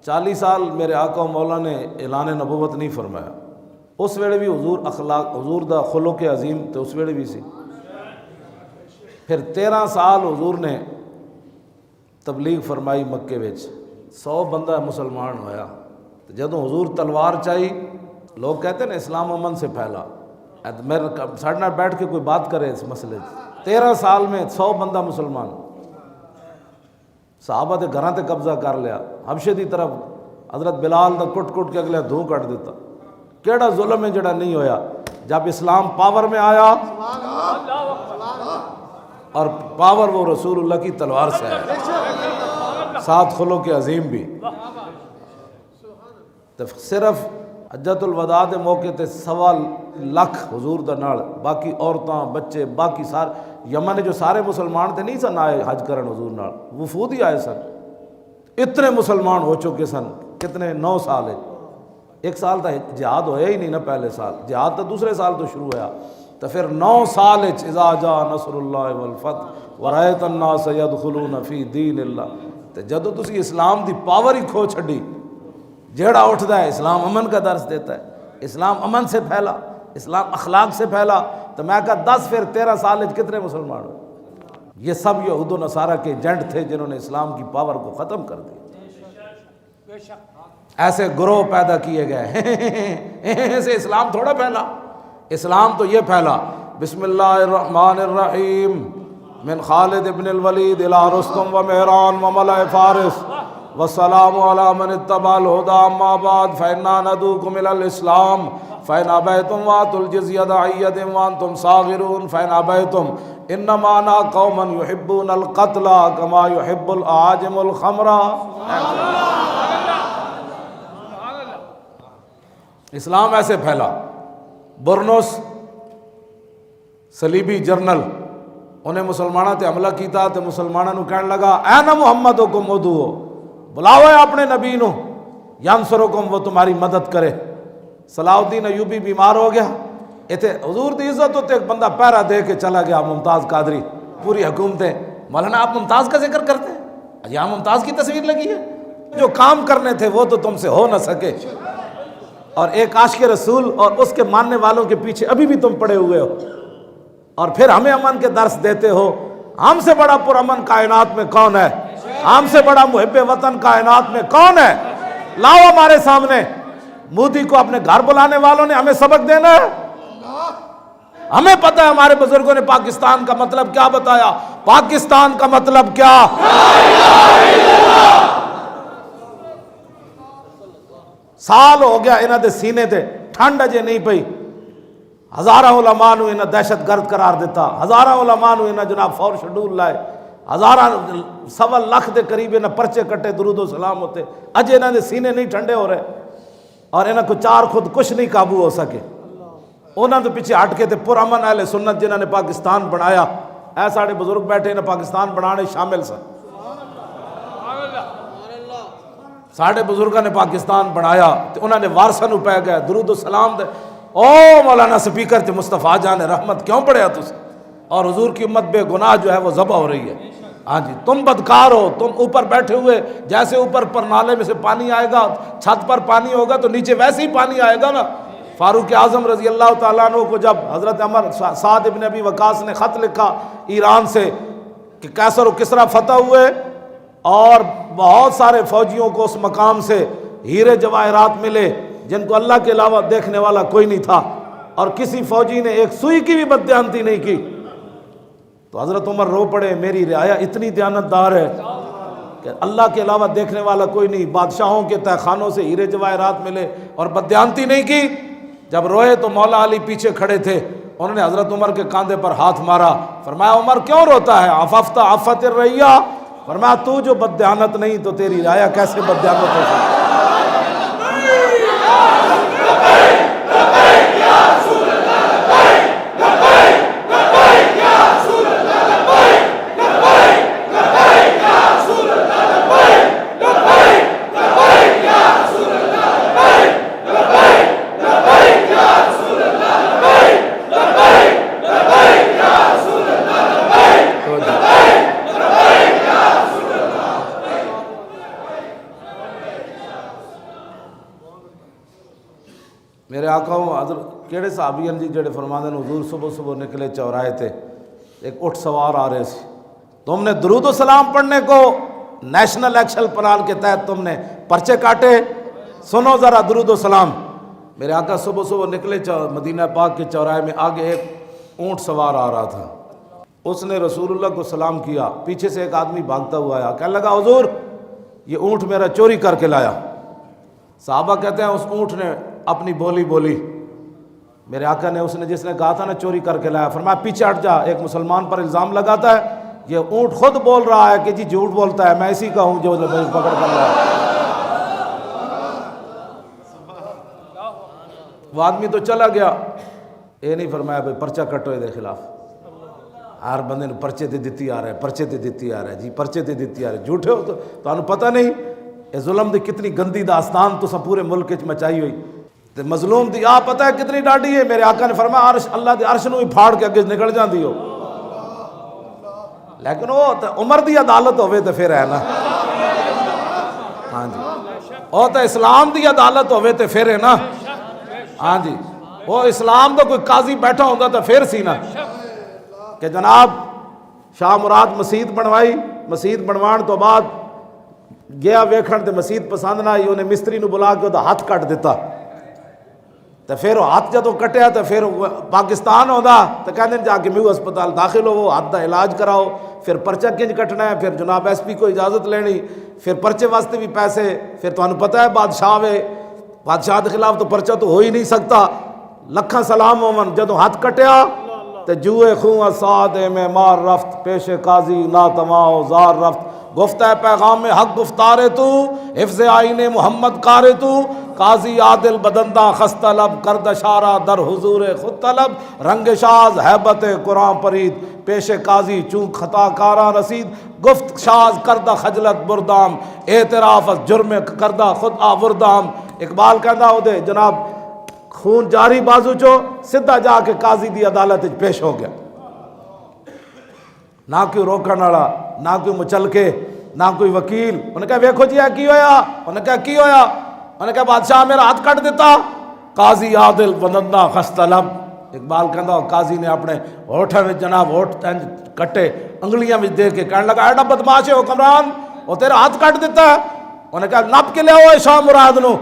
40 سال میرے آقا و مولا نے اعلان نبوت نہیں فرمایا، اس ویلے بھی حضور حضور دا خلق عظیم تو اس ویلے بھی سی۔ پھر 13 سال حضور نے تبلیغ فرمائی مکے وچ، 100 بندہ مسلمان ہویا۔ جدوں حضور تلوار چاہی، لوگ کہتے ہیں نا اسلام امن سے پھیلا، میرے ساڑھے نال بیٹھ کے کوئی بات کرے اس مسئلے 13 سال میں 100 بندہ مسلمان، صحابہ دے گھراں تے قبضہ کر لیا، حبشے دی طرف حضرت بلال دا کٹ کٹ کے اگلے دھوں کٹ دیتا۔ کیڑا ظلم ہے جڑا نہیں ہویا جب اسلام پاور میں آیا، اور پاور وہ رسول اللہ کی تلوار سے ہے، ساتھ خلق عظیم بھی۔ تو صرف حجۃ الوداع دے موقع تے 1.25 لاکھ حضور دا نال، باقی عورتاں بچے باقی سارے یمن جو سارے مسلمان تھے نہیں سن آئے حج کرن حضور نال، وفود ہی آئے سن۔ اتنے مسلمان ہو چکے سن، کتنے 9 سال ہے، 1 سال تا جہاد ہویا ہی نہیں نا، پہلے سال جہاد تو دوسرے سال تو شروع ہوا، تو پھر 9 سال اذا جاء نصر اللہ والفتح ورأیت الناس یدخلون فی دین اللہ۔ تو جدو تسی اسلام دی پاور ہی کھو چھڈی، جیڑا اٹھتا ہے اسلام امن کا درس دیتا ہے، اسلام امن سے پھیلا، اسلام اخلاق سے پھیلا، تو میں کہا 10 پھر 13 سال کتنے مسلمان ہوئے؟ یہ سب یہود و نصارہ کے ایجنٹ تھے جنہوں نے اسلام کی پاور کو ختم کر دیا۔ ایسے گروہ پیدا کیے گئے سے اسلام تھوڑا پھیلا، اسلام تو یہ پھیلا بسم اللہ الرحمن الرحیم من خالد ابن الولید الى رستم و مہران و ملأ فارس والسلام علی من اتبع الہدی اما بعد فإنا ندعوکم الی الاسلام فإن ابیتم وآتوا الجزیۃ عیۃ وانتم صاغرون فإن ابیتم انما انا قوم یحبون القتل کما یحب الاعاجم الخمر۔ اسلام ایسے پھیلا۔ برنس صلیبی جرنل انہیں مسلمانوں تے حملہ کیتا تے مسلمانوں نو کہنے لگا این محمدکم ادعو، بلاؤ اپنے نبی نو، ینصرکم وہ تمہاری مدد کرے۔ صلاح الدین ایوبی بیمار ہو گیا، ایتھے حضور دی عزت ہوتے ایک بندہ پہرا دے کے چلا گیا، ممتاز قادری، پوری حکومتیں، مولانا آپ ممتاز کا ذکر کرتے ہیں، یہاں ممتاز کی تصویر لگی ہے، جو کام کرنے تھے وہ تو تم سے ہو نہ سکے، اور ایک عاشق رسول اور اس کے ماننے والوں کے پیچھے ابھی بھی تم پڑے ہوئے ہو، اور پھر ہمیں امن کے درس دیتے ہو۔ ہم سے بڑا پرامن کائنات میں کون ہے؟ ہم سے بڑا محب وطن کائنات میں کون ہے؟ لاؤ ہمارے سامنے۔ مودی کو اپنے گھر بلانے والوں نے ہمیں سبق دینا ہے؟ ہمیں پتہ ہے ہمارے بزرگوں نے پاکستان کا مطلب کیا بتایا۔ پاکستان کا مطلب کیا؟ سال ہو گیا انہاں دے سینے تے ٹھنڈ اجے نہیں پئی، ہزارہ علماء نو انہاں دہشت گرد قرار دیتا، ہزارہ علماء نو انہاں جناب فور شیڈول لائے، ہزارہ 1.25 لاکھ دے قریب انہاں پرچے کٹے، درود و سلام ہوتے، اجے انہاں دے سینے نہیں ٹھنڈے ہو رہے، اور انہاں کو 4 خود کچھ نہیں قابو ہو سکے۔ انہاں تو پیچھے ہٹ کے تے پرامن اہل سنت جنہاں نے پاکستان بنایا، اے ساڑے بزرگ بیٹھے انہاں پاکستان بنانے شامل سن، ساڑے بزرگاں نے پاکستان بنایا تو انہوں نے وارثاں نو پہ گئے درود و سلام دے، او مولانا سپیکر تے مصطفیٰ جان رحمت کیوں پڑھیا تُس؟ اور حضور کی امت بے گناہ جو ہے وہ ذبح ہو رہی ہے۔ ہاں جی، تم بدکار ہو، تم اوپر بیٹھے ہوئے، جیسے اوپر پر نالے میں سے پانی آئے گا، چھت پر پانی ہوگا تو نیچے ویسے ہی پانی آئے گا نا۔ فاروق اعظم رضی اللہ تعالیٰ عنہ کو جب حضرت عمر سعد ابن ابی وقاص نے خط لکھا ایران سے کہ قیصر و کسریٰ فتح ہوئے اور بہت سارے فوجیوں کو اس مقام سے ہیرے جواہرات ملے جن کو اللہ کے علاوہ دیکھنے والا کوئی نہیں تھا، اور کسی فوجی نے ایک سوئی کی بھی بددیانتی نہیں کی، تو حضرت عمر رو پڑے، میری رعایا اتنی دیانتدار ہے کہ اللہ کے علاوہ دیکھنے والا کوئی نہیں، بادشاہوں کے تہہ خانوں سے ہیرے جواہرات ملے اور بددیانتی نہیں کی۔ جب روئے تو مولا علی پیچھے کھڑے تھے، انہوں نے حضرت عمر کے کاندھے پر ہاتھ مارا، فرمایا عمر کیوں روتا ہے؟ عففت عفت الرعیہ، فرمایا تو جو بددیانت نہیں تو تیری رعایا کیسے بددیانت ہو سکتی؟ میرے آقا حضرت کیڑے صحابی ہیں جی جڑے فرماندے نے حضور صبح صبح نکلے چوراہے تے ایک اٹھ سوار آ رہے سی، تم نے درود و سلام پڑھنے کو نیشنل ایکشن پلان کے تحت تم نے پرچے کاٹے، سنو ذرا درود و سلام۔ میرے آقا صبح صبح نکلے مدینہ پاک کے چوراہے میں، آگے ایک اونٹ سوار آ رہا تھا، اس نے رسول اللہ کو سلام کیا، پیچھے سے ایک آدمی بھاگتا ہوا آیا، کہنے لگا حضور یہ اونٹ میرا چوری کر کے لایا۔ صحابہ کہتے ہیں اس اونٹ نے اپنی بولی بولی، میرے آقا نے، اس نے جس نے کہا تھا نا چوری کر کے لایا، فرمایا پیچھے ہٹ جا، ایک مسلمان پر الزام لگاتا ہے، یہ اونٹ خود بول رہا ہے کہ جی جھوٹ بولتا ہے، میں اسی کا ہوں جو پکڑ کر لایا۔ وہ آدمی تو چلا گیا، یہ نہیں فرمایا بھائی پرچہ کٹو دے خلاف، ہر بندے نے پرچے تے دتی آ رہا ہے، پرچے تے دتی آ رہا ہے، جی پرچے تے دتی آ رہا ہے، جھوٹے ہو تو تانوں پتہ نہیں یہ ظلم دی کتنی گندی داستان تو پورے ملک وچ مچائی ہوئی، تے مظلوم دی آپ پتہ ہے کتنی ڈاڈی ہے۔ میرے آقا نے فرمایا عرش، اللہ دے عرش نو ہی پھاڑ کے اگے نکل جاندی ہو، لیکن وہ عمر دی عدالت ہوے تے پھر ہے نا، ہاں جی، وہ تو اسلام دی عدالت ہوے تے پھر ہے نا، ہاں جی، وہ اسلام دا کوئی قاضی بیٹھا ہوندا تو پھر سی نا کہ جناب شاہ مراد مسجد بنوائی، مسجد بنوان تو بعد گیا ویکھن تے مسجد پسند نہ آئی، انہیں مستری نو بلا کے وہ ہاتھ کٹ دیتا، تو پھر وہ ہاتھ جدوں کٹیا تو پھر پاکستان ہوندا تو کہندے جا کے میو ہسپتال داخل ہو، ہاتھ دا علاج کراؤ، پھر پرچہ کنج کٹنا ہے، پھر جناب ایس پی کو اجازت لینی، پھر پرچے واسطے بھی پیسے، پھر تانوں پتہ ہے بادشاہ وے، بادشاہ کے خلاف تو پرچہ تو ہو ہی نہیں سکتا، لکھاں سلام ہومن، جدوں ہاتھ کٹیا تے جوئے خوں سادے میں مار رفت، پیش قاضی ناتماؤ زار رفت، گفتہ پیغام حق گفتارے تو، حفظ آئین محمد کارے تو، قاضی عادل بدندہ خستہ لب، کرد اشارہ در حضور خود طلب، رنگ شاز ہیبت قرآن پرید، پیش قاضی چون خطا کارا رسید، گفت شاز کردہ خجلت بردام، اعتراف از جرم کردہ خود آوردام۔ اقبال کہندہ ہو دے جناب خون جاری بازو چو سدھا جا کے قاضی دی عدالت پیش ہو گیا، نہ کوئی روکن والا، نہ کوئی مچلکے، نہ کوئی وکیل۔ انہوں نے کہا ویکھو جی کی ہویا، انہوں نے کہا کی ہویا، انہوں نے کہا بادشاہ میرا ہاتھ کٹ دیتا، قاضی عادل بدندہ خستہ لب۔ اقبال کہندا قاضی نے اپنے ہوٹھاں میں جناب ہوٹھ کٹے انگلیاں میں دے کے کہنے لگا ایڈا بدماش ہے حکمران، وہ تیرا ہاتھ کٹ دیتا ہے۔ انہوں نے کہا نپ کے لے آؤ شاہ مراد نو،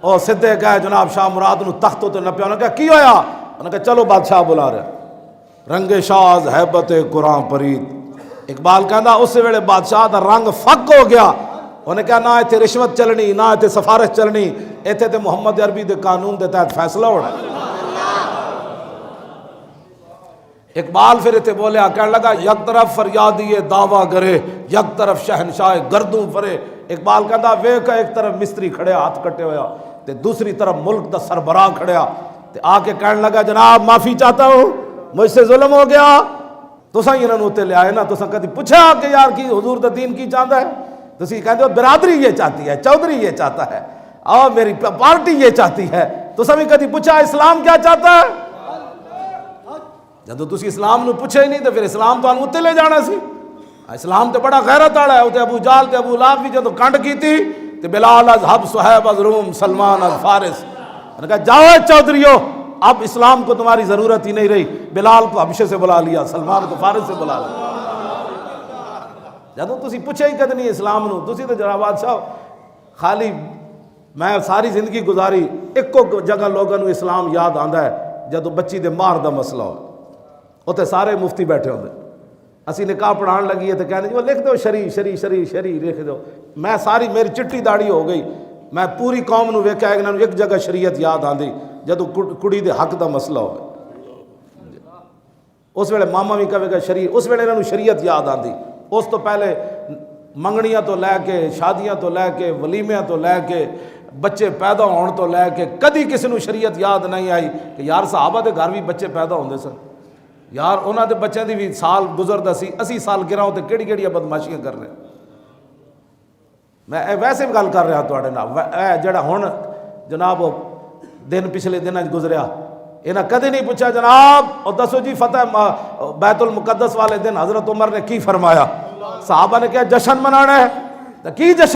اور سدھے کہے جناب شاہ مراد نو تختوں تے نپیا۔ انہوں نے کہا کی ہویا، انہوں نے کہا چلو بادشاہ بلا رہے، رنگ شاز ہیبت قرآن پرید۔ اقبال کہندا اس ویلے بادشاہ دا رنگ فک ہو گیا، انہوں نے کہا نہ ایتھے رشوت چلنی، نہ ایتھے سفارش چلنی، ایتھے تے محمد عربی دے قانون دے تحت فیصلہ ہونا۔ اقبال پھر ایتھے بولیا، کہنے لگا یک طرف فریادی دعویٰ گرے، یک طرف شہنشاہ گردوں فرے۔ اقبال کہندا ویکھ ایک طرف مستری کھڑیا ہاتھ کٹے ہویا تے دوسری طرف ملک دا سربراہ کھڑیا تے آ کے کہنے لگا جناب معافی چاہتا ہوں، مجھ سے ظلم ہو گیا، تساں ہی انہاں نوں تے لے آئے نا، تساں کدی پوچھا کہ یار کی حضور دا دین کی چاہتا ہے؟ تسی کہتے ہو برادری یہ چاہتی ہے، چودھری یہ چاہتا ہے، اور میری پارٹی یہ چاہتی ہے، تساں بھی کدی پوچھا اسلام کیا چاہتا ہے؟ جدو تسی اسلام نو پوچھے ہی نہیں تو پھر اسلام تو انہوں تے لے جانا سی۔ اسلام تے بڑا غیرت والا ہے، تے ابو جال تے ابو لہب بھی جدو کنڈ کی تھی تے بلال از حب، صہیب از روم، سلمان از فارس، انہوں نے کہا جاؤ چودھریو اب اسلام کو تمہاری ضرورت ہی نہیں رہی، بلال کو حبشے سے بلا لیا، سلمان کو فارس سے بلا لیا۔ جدو تسی پوچھے ہی کد نہیں اسلام نو، تسی تو جناب بادشاہ خالی میں ساری زندگی گزاری ایک جگہ لوگوں نو اسلام یاد آندا ہے جدو بچی دے مار دا مسئلہ ہو، اتنے سارے مفتی بیٹھے ہوندے، اسی نکاح پڑھان لگی ہے تو کہنے وہ لکھ دو شری شری شری شری لکھ دو، میں ساری میری چٹی داڑھی ہو گئی، میں پوری قوم نو ویکھیا کہ ایک جگہ شریعت یاد آندی جدو کڑی دے حق دا مسئلہ ہوئے، اس ویلے ماما بھی کہے گا شریعت، اس ویلے انہوں شریعت یاد آندی۔ اس تو پہلے منگنیاں تو لے کے، شادیاں تو لے کے، ولیمیاں تو لے کے، بچے پیدا ہون تو لے کے کدی کسی نو شریعت یاد نہیں آئی کہ یار صحابہ دے گھر بھی بچے پیدا ہوندے سن، یار انہاں دے بچوں دی بھی سال گزردا سی، 80 سال گراؤں تے کیڑی کیڑی بدماشیاں کر رہے۔ میں ویسے بھی گل کر رہا تواڈے نال، اے جڑا ہن جناب دن پچھلے دناں گزریا، انہاں کدی نہیں پوچھا جناب اور دسو جی فتح بیت المقدس والے دن حضرت عمر نے کی فرمایا؟ صحابہ نے کیا جشن منانا ہے، تو کی جشن